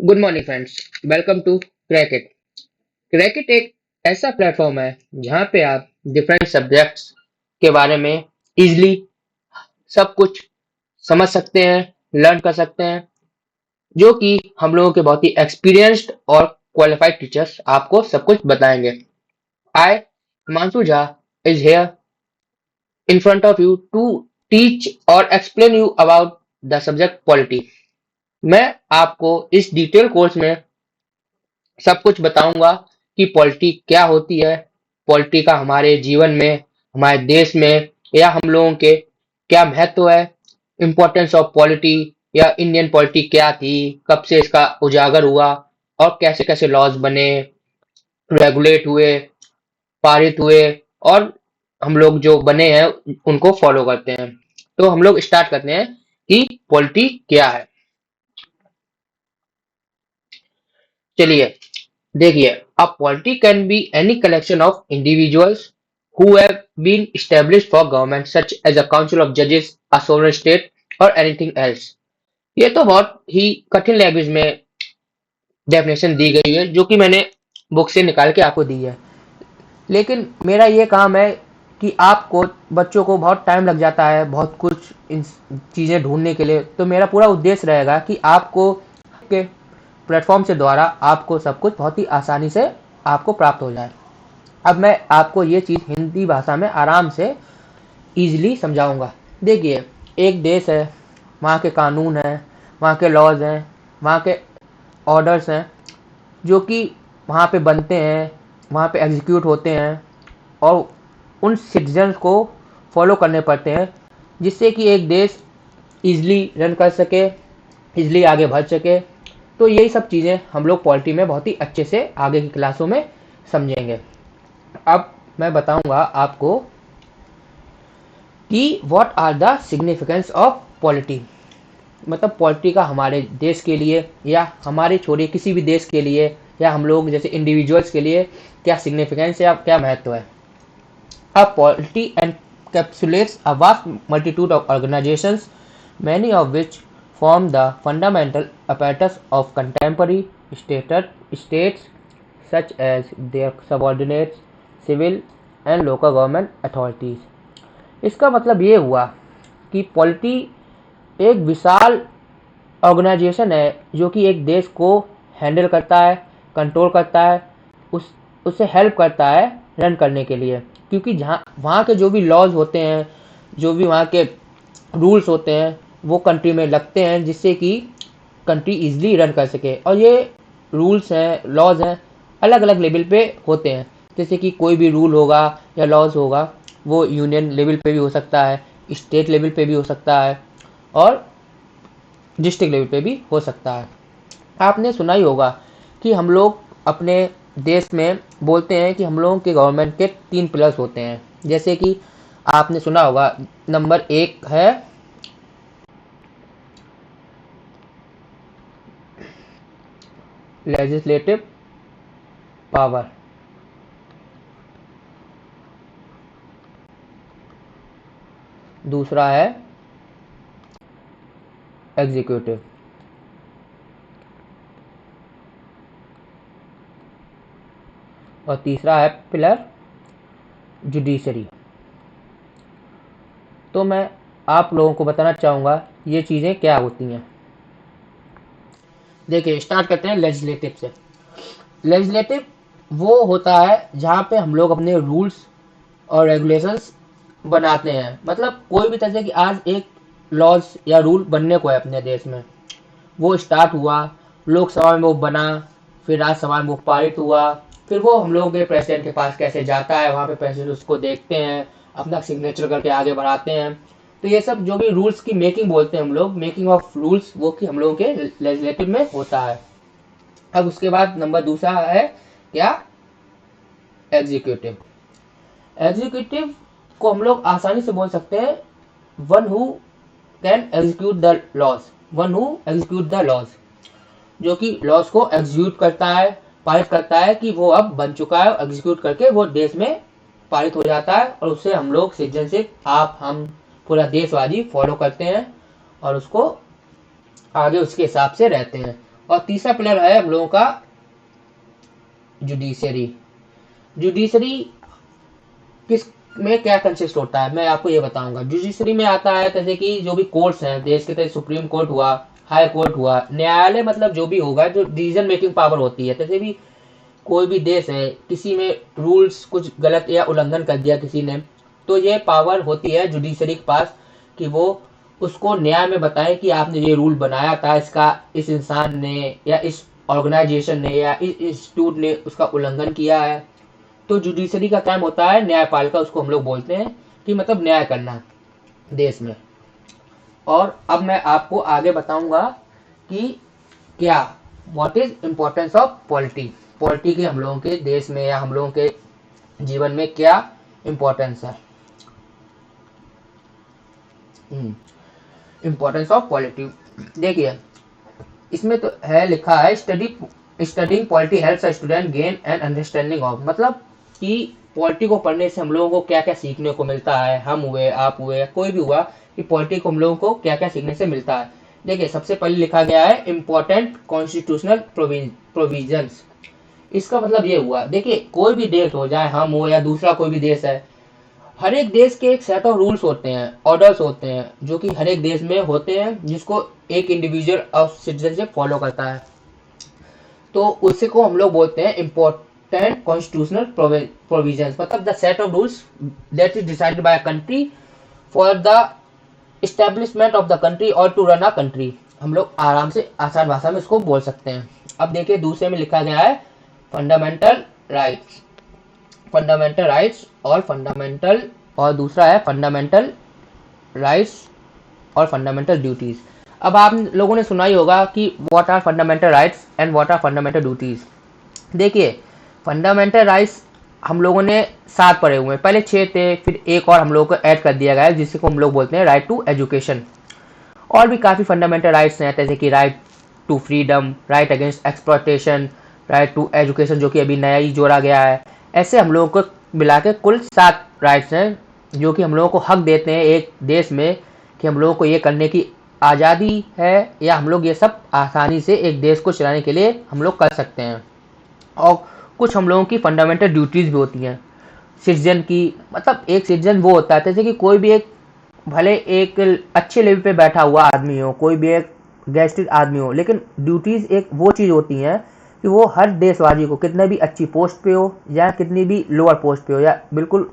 Good morning friends. Welcome to Crackate. Crackate एक ऐसा platform है जहाँ पे आप डिफरेंट सब्जेक्ट्स के बारे में इजीली सब कुछ समझ सकते हैं, लर्न कर सकते हैं, जो कि हम लोगों के बहुत ही एक्सपीरियंस्ड और क्वालिफाइड टीचर्स आपको सब कुछ बताएंगे। I Himanshu Jha is here in front of you to teach और explain you about the subject polity. मैं आपको इस डिटेल कोर्स में सब कुछ बताऊंगा कि पॉलिटी क्या होती है, पॉलिटी का हमारे जीवन में, हमारे देश में या हम लोगों के क्या महत्व है, इम्पोर्टेंस ऑफ पॉलिटी या इंडियन पॉलिटी क्या थी, कब से इसका उजागर हुआ और कैसे कैसे लॉज बने, रेगुलेट हुए, पारित हुए और हम लोग जो बने हैं उनको फॉलो करते हैं। तो हम लोग स्टार्ट करते हैं कि पॉलिटी क्या है। चलिए देखिए, a polity can be any collection of individuals who have been established for government, such as a council of judges, a sovereign state, or anything else। ये तो बहुत ही कठिन लैंग्वेज में डेफिनेशन दी गई है, जो कि मैंने बुक से निकाल के आपको दी है। लेकिन मेरा ये काम है कि आपको बच्चों को बहुत टाइम लग जाता है बहुत कुछ इन चीज़ें ढूंढने के लिए, तो मेरा पूरा उद्देश्य रहेगा कि आपको के प्लेटफॉर्म से द्वारा आपको सब कुछ बहुत ही आसानी से आपको प्राप्त हो जाए। अब मैं आपको ये चीज़ हिंदी भाषा में आराम से ईजिली समझाऊंगा। देखिए, एक देश है, वहाँ के कानून हैं, वहाँ के लॉज हैं, वहाँ के ऑर्डर्स हैं, जो कि वहाँ पे बनते हैं, वहाँ पे एग्जीक्यूट होते हैं और उन सिटीजन्स को फॉलो करने पड़ते हैं, जिससे कि एक देश ईजिली रन कर सके, ईजिली आगे बढ़ सके। तो यही सब चीज़ें हम लोग पॉलिटी में बहुत ही अच्छे से आगे की क्लासों में समझेंगे। अब मैं बताऊंगा आपको कि what are the significance of polity. मतलब पॉलिटी का हमारे देश के लिए या हमारे छोड़िए किसी भी देश के लिए या हम लोग जैसे इंडिविजुअल्स के लिए क्या सिग्निफिकेंस या क्या महत्व है। A polity encapsulates a vast multitude of organizations, many of which form the fundamental apparatus of contemporary states, such as their subordinates, civil and local government authorities। इसका मतलब ये हुआ कि पॉलिटी एक विशाल ऑर्गेनाइजेशन है जो कि एक देश को हैंडल करता है, कंट्रोल करता है, उससे हेल्प करता है रन करने के लिए। क्योंकि जहाँ वहाँ के जो भी लॉज होते हैं, जो भी वहाँ के रूल्स होते हैं, वो कंट्री में लगते हैं, जिससे कि कंट्री इजीली रन कर सके। और ये रूल्स हैं, लॉज हैं, अलग अलग लेवल पे होते हैं। जैसे कि कोई भी रूल होगा या लॉज होगा, वो यूनियन लेवल पे भी हो सकता है, स्टेट लेवल पे भी हो सकता है और डिस्ट्रिक्ट लेवल पे भी हो सकता है। आपने सुना ही होगा कि हम लोग अपने देश में बोलते हैं कि हम लोगों के गवर्नमेंट के 3 पिलर्स होते हैं। जैसे कि आपने सुना होगा, नंबर 1 है लेजिस्लेटिव पावर, दूसरा है एग्जीक्यूटिव और तीसरा है पिलर जुडिशरी। तो मैं आप लोगों को बताना चाहूँगा ये चीज़ें क्या होती हैं। देखिए, स्टार्ट करते हैं लेजिस्लेटिव से। लेजिस्लेटिव वो होता है जहाँ पे हम लोग अपने रूल्स और रेगुलेशंस बनाते हैं। मतलब कोई भी तरह से कि आज एक लॉज या रूल बनने को है अपने देश में, वो स्टार्ट हुआ, लोकसभा में वो बना, फिर राज्यसभा में वो पारित हुआ, फिर वो हम लोगों के प्रेसिडेंट के पास कैसे जाता है, वहाँ पे प्रेसिडेंट उसको देखते हैं, अपना सिग्नेचर करके आगे बढ़ाते हैं। तो ये सब जो भी रूल्स की मेकिंग बोलते हैं हम लोग, मेकिंग ऑफ रूल्स, वो कि हम लोगों के लेजिस्लेटिव में होता है। अब उसके बाद नंबर दूसरा है क्या, एग्जीक्यूटिव। एग्जीक्यूटिव को हम लोग आसानी से बोल सकते हैं one who can execute the laws, one who execute the laws, जो कि लॉज को एग्जीक्यूट करता है, पारित करता है कि वो अब बन चुका है, एग्जीक्यूट करके वो देश में पारित हो जाता है और उससे हम लोग सिटीजनशिप, आप हम पूरा देशवासी फॉलो करते हैं और उसको आगे उसके हिसाब से रहते हैं। और तीसरा पिलर है हम लोगों का जुडिशरी। जुडिशरी किस में क्या कंसिस्ट होता है मैं आपको ये बताऊंगा। जुडिशरी में आता है जैसे कि जो भी कोर्ट्स हैं देश के, जैसे सुप्रीम कोर्ट हुआ, हाई कोर्ट हुआ, न्यायालय, मतलब जो भी होगा जो डिसीजन मेकिंग पावर होती है। जैसे भी कोई भी देश है, किसी में रूल्स कुछ गलत या उल्लंघन कर दिया किसी ने, तो ये पावर होती है जुडिशरी के पास कि वो उसको न्याय में बताए कि आपने ये रूल बनाया था, इसका इस इंसान ने या इस ऑर्गेनाइजेशन ने या इस इंस्टीट्यूट ने उसका उल्लंघन किया है। तो जुडिशरी का काम होता है न्यायपालिका, उसको हम लोग बोलते हैं कि मतलब न्याय करना देश में। और अब मैं आपको आगे बताऊंगा कि क्या what is importance of polity. Polity की हम लोगों के देश में या हम लोगों के जीवन में क्या इम्पोर्टेंस है। इम्पोर्टेंस ऑफ पॉलिटी देखिए, इसमें तो है लिखा है studying polity helps a student gain an understanding of, मतलब कि पॉलिटी को पढ़ने से हम लोगों को क्या क्या सीखने को मिलता है। हम हुए, आप हुए, कोई भी हुआ, कि पॉलिटी को हम लोगों को क्या क्या सीखने से मिलता है। देखिए सबसे पहले लिखा गया है इम्पोर्टेंट कॉन्स्टिट्यूशनल प्रोविजंस। इसका मतलब ये हुआ, देखिए कोई भी देश हो, चाहे हम हो या दूसरा कोई भी देश है, हर एक देश के एक सेट ऑफ रूल्स होते हैं, ऑर्डर्स होते हैं, जो कि हर एक देश में होते हैं, जिसको एक इंडिविजुअल ऑफ सिटीजनशिप फॉलो करता है। तो उसी को हम लोग बोलते हैं इम्पोर्टेंट कॉन्स्टिट्यूशनल प्रोविजंस, मतलब the set of rules that is decided by a country for the establishment of the country और टू रन अ कंट्री। हम लोग आराम से आसान भाषा में इसको बोल सकते हैं। अब देखिए दूसरे में लिखा गया है फंडामेंटल राइट्स। फंडामेंटल राइट्स और फंडामेंटल, और दूसरा है फंडामेंटल राइट्स और फंडामेंटल ड्यूटीज। अब आप लोगों ने सुना ही होगा कि what are fundamental rights and what are fundamental duties. देखिए फंडामेंटल राइट्स हम लोगों ने 7 पढ़े हुए हैं, पहले 6 थे, फिर एक और हम लोगों को ऐड कर दिया गया है जिसको हम लोग बोलते हैं राइट टू एजुकेशन। और भी काफ़ी फंडामेंटल राइट्स हैं जैसे कि right to freedom, right against exploitation, right to education जो कि अभी नया ही जोड़ा गया है। ऐसे हम लोगों को मिला के कुल 7 राइट्स हैं जो कि हम लोगों को हक देते हैं एक देश में कि हम लोगों को ये करने की आज़ादी है, या हम लोग ये सब आसानी से एक देश को चलाने के लिए हम लोग कर सकते हैं। और कुछ हम लोगों की फंडामेंटल ड्यूटीज़ भी होती हैं सिटीजन की, मतलब एक सिटीजन वो होता है जैसे कि कोई भी एक, भले एक अच्छे लेवल पे बैठा हुआ आदमी हो, कोई भी एक गैस्ट्रिक आदमी हो, लेकिन ड्यूटीज़ एक वो चीज़ होती हैं कि वो हर देशवासी को, कितने भी अच्छी पोस्ट पे हो या कितनी भी लोअर पोस्ट पे हो या बिल्कुल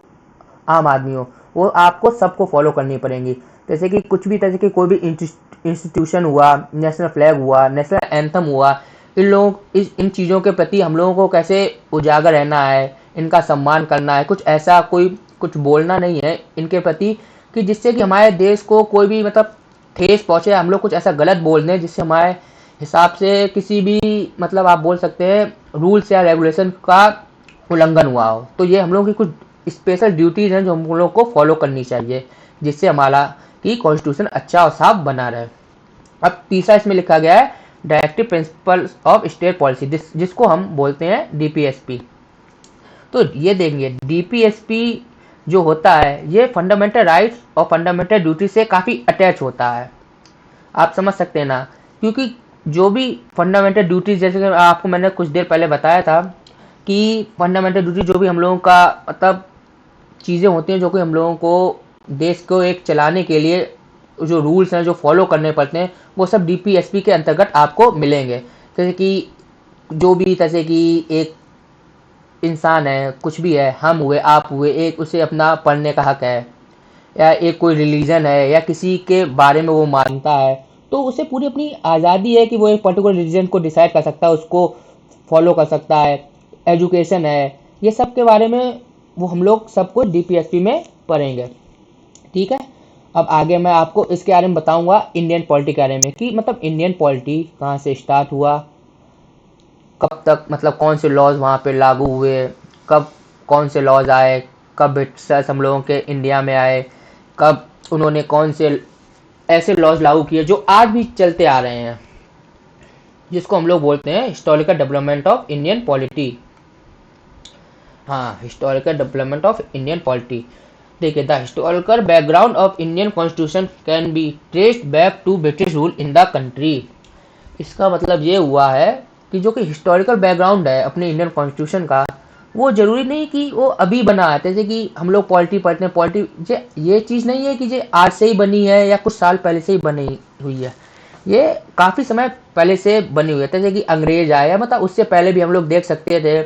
आम आदमी हो, वो आपको सबको फॉलो करनी पड़ेंगी। जैसे कि कुछ भी, जैसे कि कोई भी इंस्टीट्यूशन हुआ, नेशनल फ्लैग हुआ, नेशनल एंथम हुआ, इन चीज़ों के प्रति हम लोगों को कैसे उजागर रहना है, इनका सम्मान करना है, कुछ ऐसा कोई कुछ बोलना नहीं है इनके प्रति कि जिससे कि हमारे देश को कोई भी मतलब ठेस पहुँचे, हम लोग कुछ ऐसा गलत बोल दें जिससे हमारे हिसाब से किसी भी, मतलब आप बोल सकते हैं रूल्स या रेगुलेशन का उल्लंघन हुआ हो। तो ये हम लोगों की कुछ स्पेशल ड्यूटीज़ हैं जो हम लोग को फॉलो करनी चाहिए जिससे हमारा कि कॉन्स्टिट्यूशन अच्छा और साफ बना रहे। अब तीसरा इसमें लिखा गया है directive principles of state policy, जिसको हम बोलते हैं डीपीएसपी। तो ये देखेंगे डीपीएसपी जो होता है ये फंडामेंटल राइट्स और फंडामेंटल ड्यूटी से काफ़ी अटैच होता है, आप समझ सकते हैं ना। क्योंकि जो भी फंडामेंटल ड्यूटीज, जैसे कि आपको मैंने कुछ देर पहले बताया था कि फंडामेंटल ड्यूटी जो भी हम लोगों का मतलब चीज़ें होती हैं जो कि हम लोगों को देश को एक चलाने के लिए जो रूल्स हैं जो फॉलो करने पड़ते हैं, वो सब डीपीएसपी के अंतर्गत आपको मिलेंगे। जैसे कि जो भी, जैसे कि एक इंसान है, कुछ भी है, हम हुए, आप हुए, एक उसे अपना पढ़ने का हक है, या एक कोई रिलीजन है या किसी के बारे में वो मानता है, तो उसे पूरी अपनी आज़ादी है कि वो एक पर्टिकुलर रिलीजन को डिसाइड कर सकता है, उसको फॉलो कर सकता है। एजुकेशन है, ये सब के बारे में वो हम लोग सबको डीपीएसपी में पढ़ेंगे, ठीक है। अब आगे मैं आपको इसके बारे में बताऊंगा इंडियन पॉलिटी के बारे में कि मतलब इंडियन पॉलिटी कहाँ से स्टार्ट हुआ, कब तक, मतलब कौन से लॉज वहाँ पे लागू हुए, कब कौन से लॉज आए, कब ब्रिटिशर्स हम लोगों के इंडिया में आए, कब उन्होंने कौन से ऐसे लॉज लागू किए जो आज भी चलते आ रहे हैं, जिसको हम लोग बोलते हैं historical development of Indian polity. हाँ, historical development of Indian polity. देखिए the historical background of Indian constitution can be traced back to British rule in the country. इसका मतलब ये हुआ है कि जो कि हिस्टोरिकल बैकग्राउंड है अपने इंडियन कॉन्स्टिट्यूशन का, वो जरूरी नहीं कि वो अभी बना है। जैसे कि हम लोग पॉलिटी पढ़ते हैं, पॉलिटी ये चीज़ नहीं है कि ये आज से ही बनी है या कुछ साल पहले से ही बनी हुई है। ये काफ़ी समय पहले से बनी हुई है। जैसे कि अंग्रेज आए, मतलब उससे पहले भी हम लोग देख सकते थे।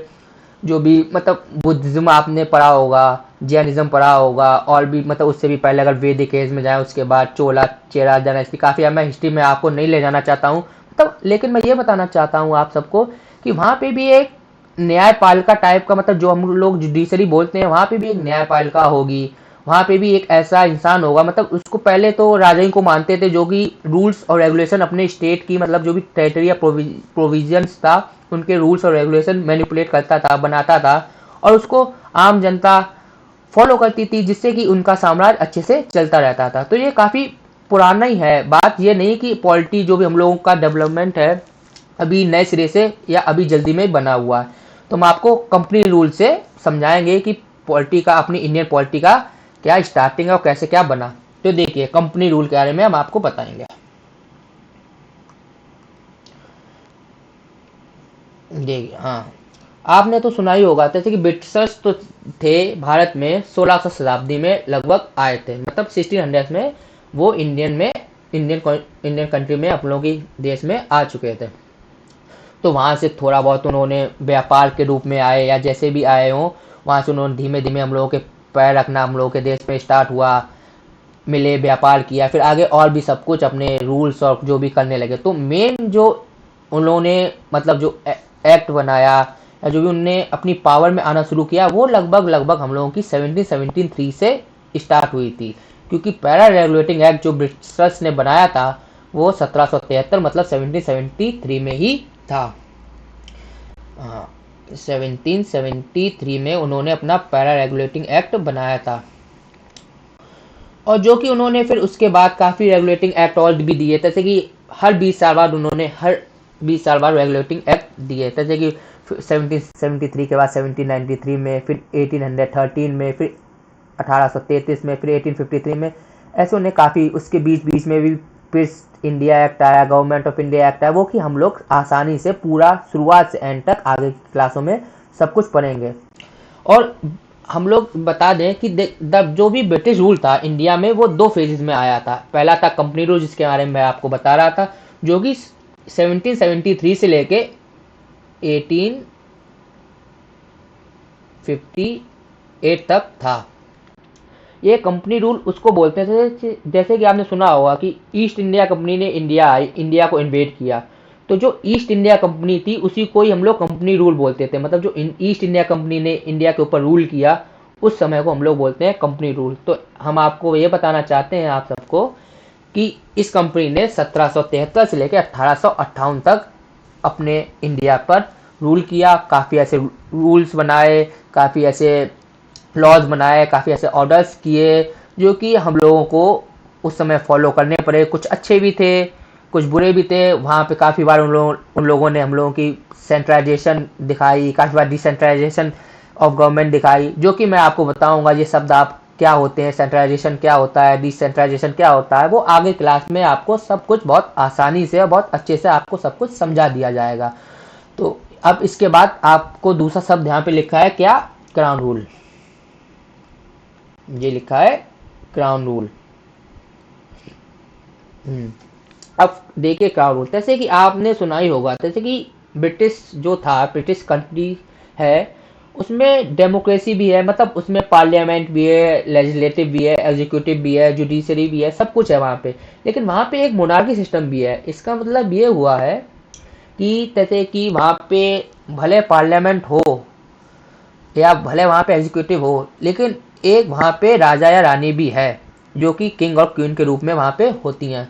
जो भी मतलब बुद्धिज्म आपने पढ़ा होगा, जैनिज्म पढ़ा होगा, और भी मतलब उससे भी पहले अगर वैदिक एज में जाए, उसके बाद चोला चेरा डायनेस्टी, काफ़ी। मैं हिस्ट्री में आपको नहीं ले जाना चाहता हूँ मतलब, लेकिन मैं ये बताना चाहता हूँ आप सबको कि वहाँ पे भी एक न्यायपालिका टाइप का, मतलब जो हम लोग जुडिशरी बोलते हैं, वहाँ पे भी एक न्यायपालिका होगी। वहाँ पे भी एक ऐसा इंसान होगा, मतलब उसको पहले तो राजा ही को मानते थे, जो कि रूल्स और रेगुलेशन अपने स्टेट की, मतलब जो भी टेरिटरी या प्रोविजंस था, उनके रूल्स और रेगुलेशन मैनिपुलेट करता था, बनाता था, और उसको आम जनता फॉलो करती थी, जिससे कि उनका साम्राज्य अच्छे से चलता रहता था। तो ये काफ़ी पुराना ही है। बात ये नहीं कि पॉलिटी जो भी हम लोगों का डेवलपमेंट है अभी नए सिरे से या अभी जल्दी में बना हुआ है। तो हम आपको कंपनी रूल से समझाएंगे कि पॉलिटी का, अपनी इंडियन पॉलिटी का क्या स्टार्टिंग है और कैसे क्या बना। तो देखिए, कंपनी रूल के बारे में हम आपको बताएंगे। देखिए, हाँ, आपने तो सुना ही होगा, जैसे कि ब्रिटिशर्स तो थे भारत में 16वीं शताब्दी में लगभग आए थे, मतलब 1600 में वो इंडियन कंट्री में, आप लोगों की देश में आ चुके थे। तो वहाँ से थोड़ा बहुत उन्होंने व्यापार के रूप में आए या जैसे भी आए हों, वहाँ से उन्होंने धीमे धीमे हम लोगों के पैर रखना हम लोगों के देश में स्टार्ट हुआ, मिले, व्यापार किया, फिर आगे और भी सब कुछ अपने रूल्स और जो भी करने लगे। तो मेन जो उन्होंने, मतलब जो एक्ट बनाया या जो भी उनने अपनी पावर में आना शुरू किया, वो लगभग लगभग हम लोगों की 1773 से स्टार्ट हुई थी। क्योंकि पैरा रेगुलेटिंग एक्ट जो ब्रिटिशर्स ने बनाया था, वो 1773 मतलब 1773 में ही था। हाँ, 1773 में उन्होंने अपना पैरा रेगुलेटिंग एक्ट बनाया था। और जो कि उन्होंने फिर उसके बाद काफ़ी रेगुलेटिंग एक्ट और भी दिए, जैसे कि हर 20 साल बाद रेगुलेटिंग एक्ट दिए। जैसे कि 1773 के बाद 1793 में, फिर 1813 में, फिर 1833 में, फिर 1853 में, ऐसे उन्हें काफ़ी, उसके बीच बीच में भी फिर इंडिया एक्ट आया, गवर्नमेंट ऑफ इंडिया एक्ट आया, वो कि हम लोग आसानी से पूरा शुरुआत से एंड तक आगे की क्लासों में सब कुछ पढ़ेंगे। और हम लोग बता दें कि जो भी ब्रिटिश रूल था इंडिया में, वो दो फेजेस में आया था। पहला था कंपनी रूल, जिसके बारे में मैं आपको बता रहा था, जो कि 1773 से लेके 1858 तक था। ये कंपनी रूल उसको बोलते थे, जैसे कि आपने सुना होगा कि ईस्ट इंडिया कंपनी ने इंडिया को इन्वेड किया। तो जो ईस्ट इंडिया कंपनी थी, उसी को ही हम लोग कंपनी रूल बोलते थे। मतलब जो ईस्ट इंडिया कंपनी ने इंडिया के ऊपर रूल किया, उस समय को हम लोग बोलते हैं कंपनी रूल। तो हम आपको ये बताना चाहते हैं आप सबको कि इस कंपनी ने 1773 से लेकर 1858 तक अपने इंडिया पर रूल किया। काफ़ी ऐसे रूल्स बनाए, काफ़ी ऐसे लॉज बनाए, काफ़ी ऐसे ऑर्डर्स किए, जो कि हम लोगों को उस समय फॉलो करने पड़े। कुछ अच्छे भी थे, कुछ बुरे भी थे। वहाँ पे काफ़ी बार उन लोगों ने हम लोगों की सेंट्रलाइजेशन दिखाई, काफ़ी बार डिसेंट्रलाइजेशन ऑफ गवर्नमेंट दिखाई, जो कि मैं आपको बताऊंगा ये शब्द आप क्या होते हैं, सेंट्रलाइजेशन क्या होता है, डिसेंट्रलाइजेशन क्या होता है, वो आगे क्लास में आपको सब कुछ बहुत आसानी से और बहुत अच्छे से आपको सब कुछ समझा दिया जाएगा। तो अब इसके बाद आपको दूसरा शब्द यहाँ पे लिखा है क्या, क्राउन रूल। ये लिखा है क्राउन रूल। अब देखिए क्राउन रूल, जैसे कि आपने सुना ही होगा, जैसे कि ब्रिटिश जो था, ब्रिटिश कंट्री है, उसमें डेमोक्रेसी भी है, मतलब उसमें पार्लियामेंट भी है, लेजिस्लेटिव भी है, एग्जीक्यूटिव भी है, जुडिशरी भी है, सब कुछ है वहाँ पे। लेकिन वहाँ पे एक मोनार्की सिस्टम भी है। इसका मतलब ये हुआ है कि जैसे कि वहाँ पे भले पार्लियामेंट हो या भले वहाँ पे एग्जीक्यूटिव हो, लेकिन एक वहाँ पे राजा या रानी भी है, जो कि किंग और क्वीन के रूप में वहाँ पे होती हैं,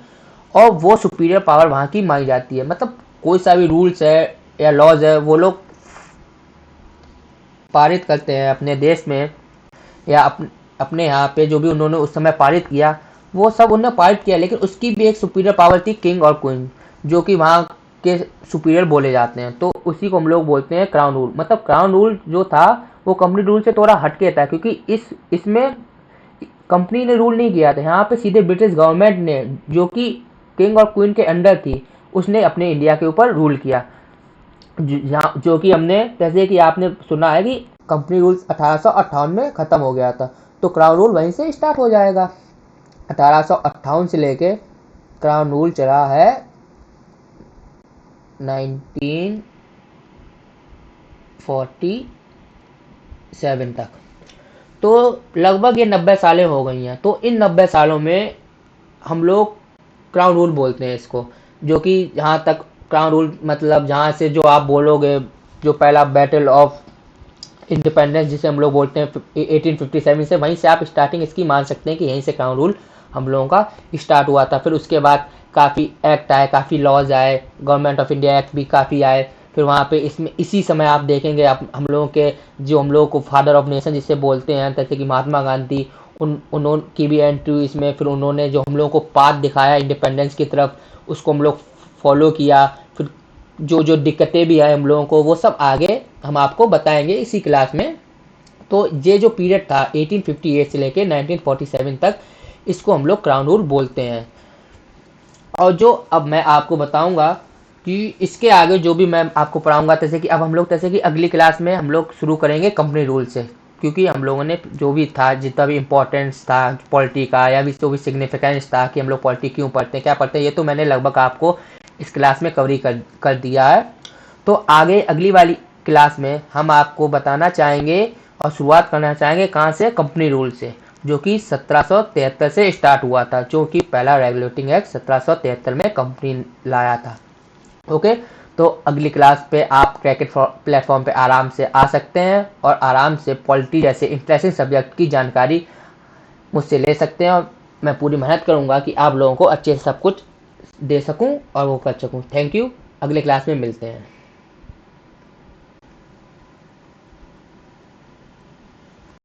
और वो सुपीरियर पावर वहाँ की मानी जाती है। मतलब कोई सा भी रूल्स है या लॉज है, वो लोग पारित करते हैं अपने देश में, या अपने यहाँ पे जो भी उन्होंने उस समय पारित किया, वो सब उन्होंने पारित किया। लेकिन उसकी भी एक सुपीरियर पावर थी, किंग और क्वीन, जो कि वहाँ के सुपीरियर बोले जाते हैं। तो उसी को हम लोग बोलते हैं क्राउन रूल। मतलब क्राउन रूल जो था, वो कंपनी रूल से थोड़ा हटके था, क्योंकि इसमें कंपनी ने रूल नहीं किया था। यहाँ पे सीधे ब्रिटिश गवर्नमेंट ने, जो कि किंग और क्वीन के अंडर थी, उसने अपने इंडिया के ऊपर रूल किया, जो कि हमने जैसे कि आपने सुना है कि कंपनी रूल 1858 में ख़त्म हो गया था, तो क्राउन रूल वहीं से स्टार्ट हो जाएगा। 1858 से लेके क्राउन रूल चला है 1947 तक, तो लगभग ये 90 सालें हो गई हैं। तो इन 90 सालों में हम लोग क्राउन रूल बोलते हैं इसको, जो कि जहाँ तक क्राउन रूल मतलब जहाँ से जो आप बोलोगे, जो पहला बैटल ऑफ इंडिपेंडेंस जिसे हम लोग बोलते हैं 1857 से, वहीं से आप स्टार्टिंग इसकी मान सकते हैं कि यहीं से क्राउन रूल हम लोगों का स्टार्ट हुआ था। फिर उसके बाद काफ़ी एक्ट आए, काफ़ी लॉज आए, गवर्नमेंट ऑफ इंडिया एक्ट भी काफ़ी आए। फिर वहाँ पे इसमें इसी समय आप देखेंगे हम लोगों के जो हम लोगों को फादर ऑफ नेशन जिसे बोलते हैं, जैसे कि महात्मा गांधी, उन्होंने की भी एंट्री इसमें। फिर उन्होंने जो हम लोगों को पाथ दिखाया इंडिपेंडेंस की तरफ, उसको हम लोग फॉलो किया। फिर जो जो दिक्कतें भी आए हम लोगों को, वो सब आगे हम आपको बताएंगे इसी क्लास में। तो ये जो पीरियड था 1858 से लेके 1947 तक, इसको हम लोग क्राउन रूल बोलते हैं। और जो अब मैं आपको बताऊंगा कि इसके आगे जो भी मैं आपको पढ़ाऊंगा, जैसे कि अब हम लोग जैसे कि अगली क्लास में हम लोग शुरू करेंगे कंपनी रूल से, क्योंकि हम लोगों ने जो भी था, जितना भी इम्पोर्टेंस था पॉलिटी का, या भी जो भी सिग्निफिकेंस था कि हम लोग पॉलिटी क्यों पढ़ते हैं, क्या पढ़ते हैं, ये तो मैंने लगभग आपको इस क्लास में कवरी कर दिया है। तो आगे अगली वाली क्लास में हम आपको बताना चाहेंगे और शुरुआत करना चाहेंगे कहाँ से, कंपनी रूल से, जो कि 1773 से स्टार्ट हुआ था, जो कि पहला रेगुलेटिंग एक्ट 1773 में कंपनी लाया था। ओके, तो अगली क्लास पे आप क्रैकेट प्लेटफॉर्म पे आराम से आ सकते हैं और आराम से पॉलिटी जैसे इंटरेस्टिंग सब्जेक्ट की जानकारी मुझसे ले सकते हैं, और मैं पूरी मेहनत करूंगा कि आप लोगों को अच्छे से सब कुछ दे सकूं और वो कर सकूं। थैंक यू, अगले क्लास में मिलते हैं।